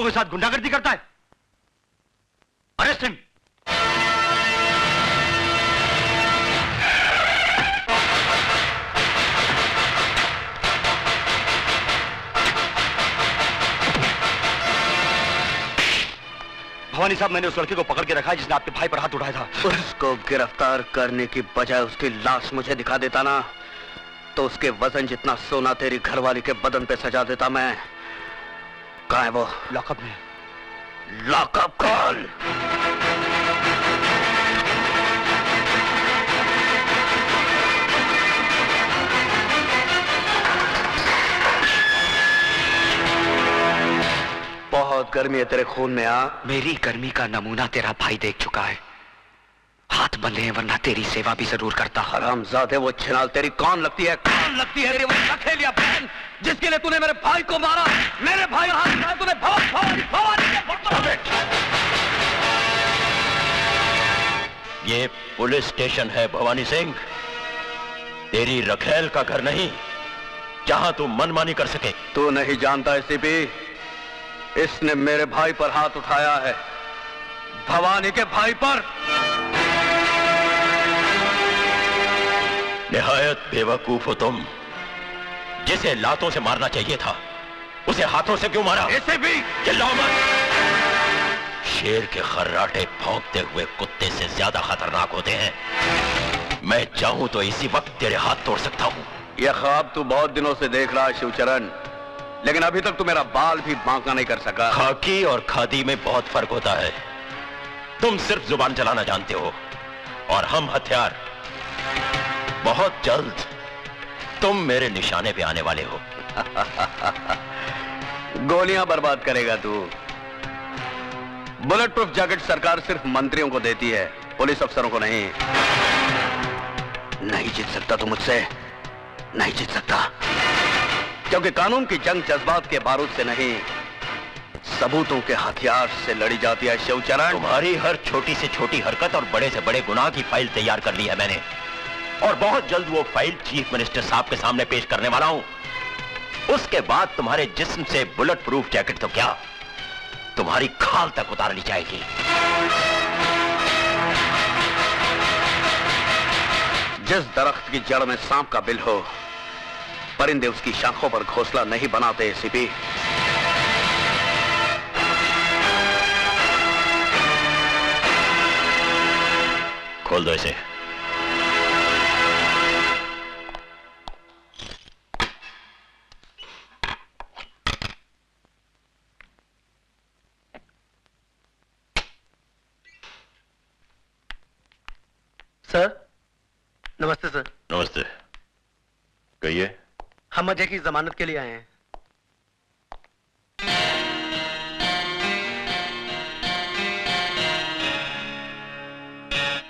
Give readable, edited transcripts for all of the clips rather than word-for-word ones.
के साथ गुंडागर्दी करता है। Arrest him. भवानी साहब, मैंने उस लड़के को पकड़ के रखा है जिसने आपके भाई पर हाथ उठाया था। उसको गिरफ्तार करने की बजाय उसकी लाश मुझे दिखा देता ना, तो उसके वजन जितना सोना तेरी घरवाली के बदन पे सजा देता मैं। कहाँ है वो? लॉकअप में। Lockup call. बहुत गर्मी है तेरे खून में। मेरी गर्मी का नमूना तेरा भाई देख चुका है। हाथ बंधे हैं, वरना तेरी सेवा भी जरूर करता। हरामजादे, वो छिनाल तेरी कौन लगती है? कौन लगती है तेरी वो नखेलिया बहन, जिसके लिए तूने मेरे भाई को मारा? मेरे भाई हाथ में तूने ये पुलिस स्टेशन है भवानी सिंह, तेरी रखेल का घर नहीं जहां तू मनमानी कर सके। तू नहीं जानता एसीपी, इसने मेरे भाई पर हाथ उठाया है, भवानी के भाई पर। निहायत बेवकूफ हो तुम। जिसे लातों से मारना चाहिए था उसे हाथों से क्यों मारा? एसीपी चिल्लाओ मत। शेर के खर्राटे भौंकते हुए कुत्ते से ज्यादा खतरनाक होते हैं। मैं चाहूं तो इसी वक्त तेरे हाथ तोड़ सकता हूं। यह ख्वाब तू बहुत दिनों से देख रहा है शिवचरण, लेकिन अभी तक तू मेरा बाल भी बांका नहीं कर सका। खाकी और खादी में बहुत फर्क होता है। तुम सिर्फ जुबान चलाना जानते हो और हम हथियार। बहुत जल्द तुम मेरे निशाने पे आने वाले हो। गोलियां बर्बाद करेगा तू। बुलेट प्रूफ जैकेट सरकार सिर्फ मंत्रियों को देती है, पुलिस अफसरों को नहीं। नहीं जीत सकता तू मुझसे, नहीं जीत सकता, क्योंकि कानून की जंग जज्बात के बारूद से नहीं, सबूतों के हथियार से लड़ी जाती है शिवचरण। तुम्हारी हर छोटी से छोटी हरकत और बड़े से बड़े गुनाह की फाइल तैयार कर ली है मैंने, और बहुत जल्द वो फाइल चीफ मिनिस्टर साहब के सामने पेश करने वाला हूं। उसके बाद तुम्हारे जिस्म से बुलेट प्रूफ जैकेट तो क्या, तुम्हारी खाल तक उतार ली जाएगी। जिस दरख्त की जड़ में सांप का बिल हो, परिंदे उसकी शाखों पर घोंसला नहीं बनाते एसीपी। खोल दो इसे। सर नमस्ते। सर नमस्ते, कहिए। हम अजय की जमानत के लिए आए हैं।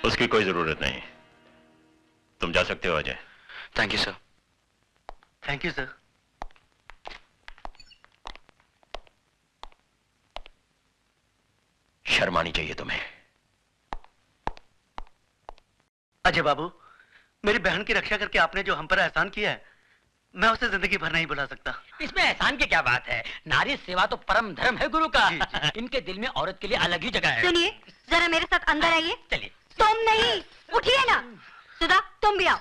उसकी कोई जरूरत नहीं, तुम जा सकते हो Ajay. Thank you sir. Thank you sir. शर्म आनी चाहिए तुम्हें। अजय बाबू, मेरी बहन की रक्षा करके आपने जो हम पर एहसान किया है, मैं उसे जिंदगी भर नहीं भुला सकता। इसमें एहसान की क्या बात है? नारी सेवा तो परम धर्म है गुरु का। इनके दिल में औरत के लिए अलग ही जगह है। सुनिए, जरा मेरे साथ अंदर आइए। चलिए। तुम नहीं, उठिए ना। सुधा, तुम भी आओ।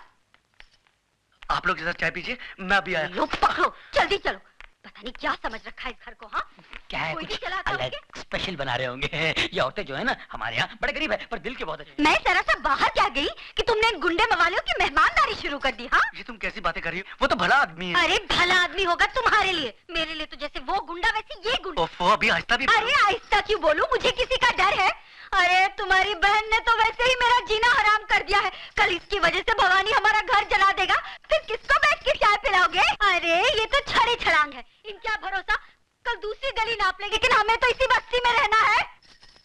आप लोग इधर चाय पीजिए, मैं भी आया। लो पकड़ो, जल्दी चलो। पता नहीं क्या समझ रखा है इस घर को। हाँ, क्या है, कोई कुछ भी चलाता अलग होंगे? स्पेशल बना रहे होंगे। ये औरतें जो है ना हमारे यहाँ बड़े गरीब है, पर दिल के बहुत अच्छे। मैं जरा सा बाहर क्या गई कि तुमने इन गुंडे मवालियों की मेहमानदारी शुरू कर दी। हाँ, ये तुम कैसी बातें कर रही हो? वो तो भला आदमी है। अरे भला आदमी होगा तुम्हारे लिए, मेरे लिए तो जैसे वो गुंडा वैसे ये गुंडा। ओफो, अभी आहिस्ता भी। अरे आहिस्ता क्यों बोलूं, मुझे किसी का डर है? अरे तुम्हारी बहन ने तो वैसे ही मेरा जीना हराम कर दिया है। कल इसकी वजह से भवानी हमारा घर जला देगा, फिर किसको बैठ के चाय पिलाओगे? अरे ये तो छड़े छड़ांग है, इनका भरोसा। कल दूसरी गली नाप लेंगे, लेकिन हमें तो इसी बस्ती में रहना है।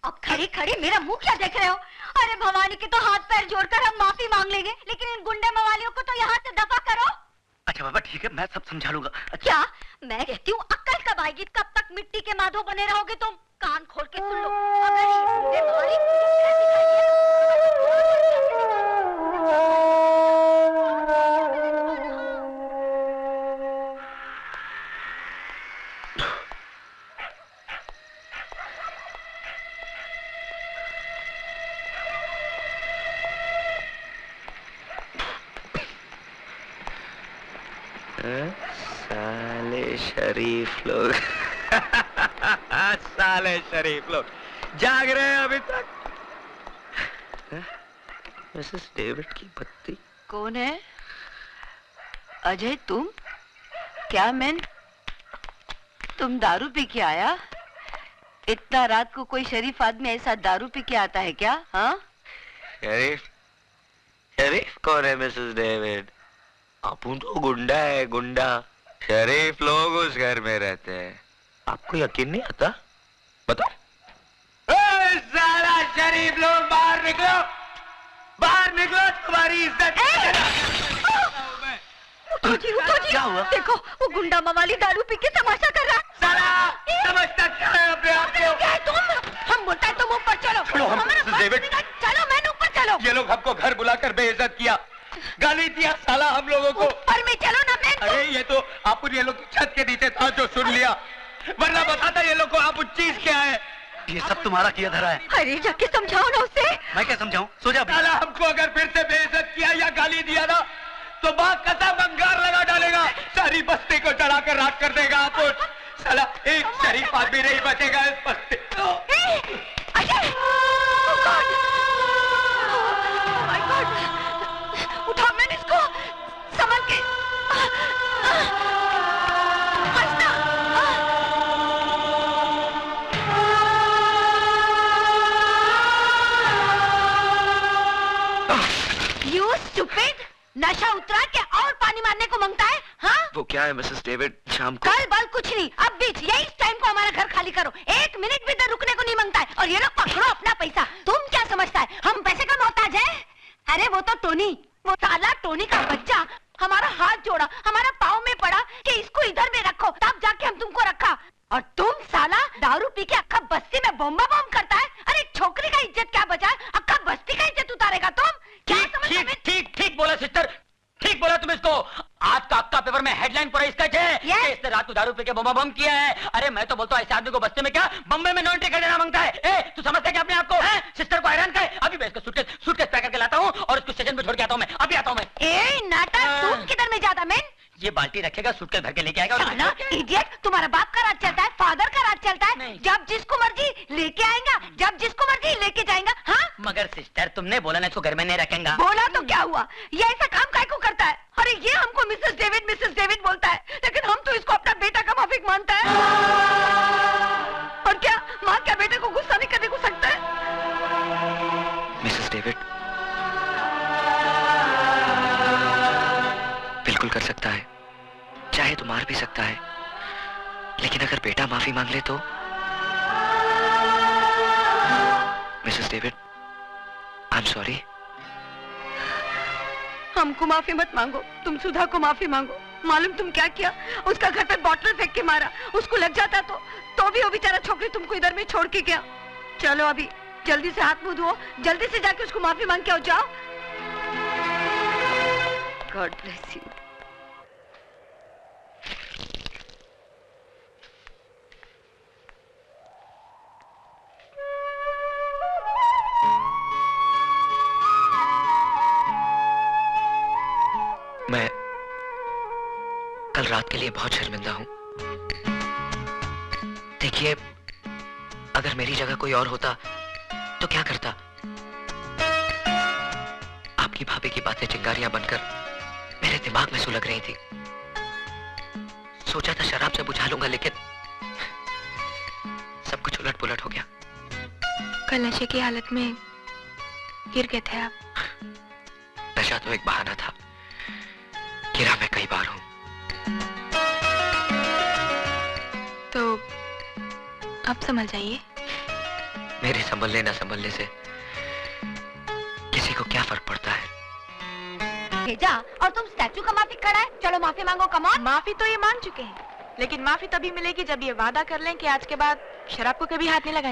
अब खड़े खड़े मेरा मुंह क्या देख रहे हो? अरे भवानी के तो हाथ पैर जोड़कर हम माफी मांग लेंगे, लेकिन इन गुंडे मवालियों को तो यहाँ से दफा करो। अच्छा बाबा ठीक है, मैं सब समझा लूंगा। क्या मैं कहती हूँ अक्ल कब आएगी? कब तक मिट्टी के माधो बने रहोगे तुम? कान खोल के सुन लो, अगर ये गुंडे मवाली मुझे फिर दिखाई साले शरीफ लोग साले शरीफ लोग जाग रहे हैं अभी तक। मिसेस डेविड की पत्नी कौन है? अजय तुम? क्या मैन, तुम दारू पी के आया? इतना रात को कोई शरीफ आदमी ऐसा दारू पी के आता है क्या? हाँ, शरीफ शरीफ कौन है मिसेस डेविड? अपुन तो गुंडा है, गुंडा। शरीफ लोग उस घर में रहते हैं। आपको यकीन नहीं आता? बताओ। साला शरीफ लोग बाहर निकलो, बाहर निकलो, तुम्हारी इज्जत। उठो जी, क्या हुआ? देखो वो गुंडा मवाली दारू पी के तमाशा कर रहा है। साला समझता क्या है अपने आप को? क्या है तुम? हम बोलता है तुम ऊपर चलो। छोड़ो हम, हमारा मिसेस डेविड। चलो मैन ऊपर चलो। ये लोग हमको घर बुलाकर बेइज्जत किया, गाली दिया साला हम लोगों को। ऊपर में चलो ना मैन। अरे ये तो आप ये लोग की छत के नीचे था जो सुन लिया, वरना बताता ये लोग को आप चीज क्या है। ये सब तुम्हारा किया धरा है। अरे जाके समझाओ ना उसे। मैं क्या समझाऊं? सो जा अभी। साला हमको अगर फिर से बेइज्जत किया या गाली दिया ना तो बात कसम अंगार लगा डालेगा, सारी बस्ती को चढ़ाकर राख कर देगा। आप साला एक शरीफ आदमी नहीं बचेगा इस बस्ती। Ajay! Oh God! Oh my God! उठा मैंने इसको, संभल के। हंसना। You stupid! नशा उतरा के और पानी मारने को मांगता है? हाँ? वो क्या है मिसेस डेविड, शाम को कल बल कुछ नहीं, अब बीच यही टाइम को हमारा घर खाली करो। 1 मिनट भी इधर रुकने को नहीं मांगता है। और ये लोग पकड़ो अपना पैसा। तुम क्या समझता है हम पैसे का मोहताज है? अरे वो तो टोनी, वो साला टोनी का बच्चा हमारा हाथ जोड़ा, हमारा पाँव में पड़ा कि इसको इधर में रखो, तब जाके हम तुमको रखा। और तुम साला दारू पी के अक्का बस्ती में बम्बा बम करता है। अरे छोकरी का इज्जत क्या बचा है? अक्का बस्ती का इज्जत उतारेगा तुम? क्या समझते हो? ठीक बोला सिस्टर, ठीक बोला तुम इसको। आज का अक्का पेपर में हेडलाइन पूरा इसका है कि इसने रात को दारू पी के बम किया है। अरे मैं तो बोलता हूँ ऐसे आदमी को बस्ते में क्या बम्बे में नॉन टिकट देना मांगता है। ए, तू समझता है क्या अपने आप को? सिस्टर को हैरान कर। अभी मैं इसको सूटकेस पैक करके लाता हूँ और इसको स्टेशन पे छोड़ के आता हूँ। मैं अभी आता हूँ। मैं नाटक, तुम किधर में ज्यादा मैन? ये बाल्टी रखेगा, सूटकेस भर के लेके आएगा। साला इडियट, तुम्हारा बाप का राज चलता है, फादर का राज चलता है। जब जिसको मर्जी लेके आएगा, जब जिसको मर्जी लेके जाएगा। हाँ, मगर सिस्टर तुमने बोला ना इसको घर में नहीं रखेगा। बोला तो क्या हुआ? ये ऐसा काम काय को करता है? अरे ये हमको मिसेस डेविड बोलता है, लेकिन हम तो इसको अपना बेटा का माफिक मानता है। और क्या माँ क्या बेटे को गुस्सा नहीं करने को सकता है? मिसेस डेविड बिल्कुल कर सकता है, चाहे तो मार भी सकता है, लेकिन अगर बेटा माफी मांग ले तो? Mrs David I am sorry. हमको माफी मत मांगो, तुम सुधा को माफी मांगो। मालूम तुम क्या किया? उसका घर पे बॉटल फेंक के मारा। उसको लग जाता तो भी वो बेचारा छोकरी तुमको इधर में छोड़ के गया। चलो अभी जल्दी से हाथ मुंह धो, जल्दी से जाके उसको माफी मांग के आओ। जाओ। God bless you. मैं कल रात के लिए बहुत शर्मिंदा हूं। देखिए, अगर मेरी जगह कोई और होता तो क्या करता? आपकी भाभी की बातें चिंगारियां बनकर मेरे दिमाग में सुलग रही थी। सोचा था शराब से बुझा लूंगा, लेकिन सब कुछ उलट पुलट हो गया। कल नशे की हालत में गिर गए थे आप। नशा तो एक बहाना था, गिरा मैं कई बार हूं। तो अब संभल जाइए। मेरे संभलने न संभलने से किसी को क्या फर्क पड़ता है? भेजा और तुम स्टैचू का माफी खड़ा है। चलो माफी मांगो, कम ऑन। माफी तो ये मांग चुके हैं, लेकिन माफी तभी मिलेगी जब ये वादा कर लें कि आज के बाद शराब को कभी हाथ नहीं लगाएंगे।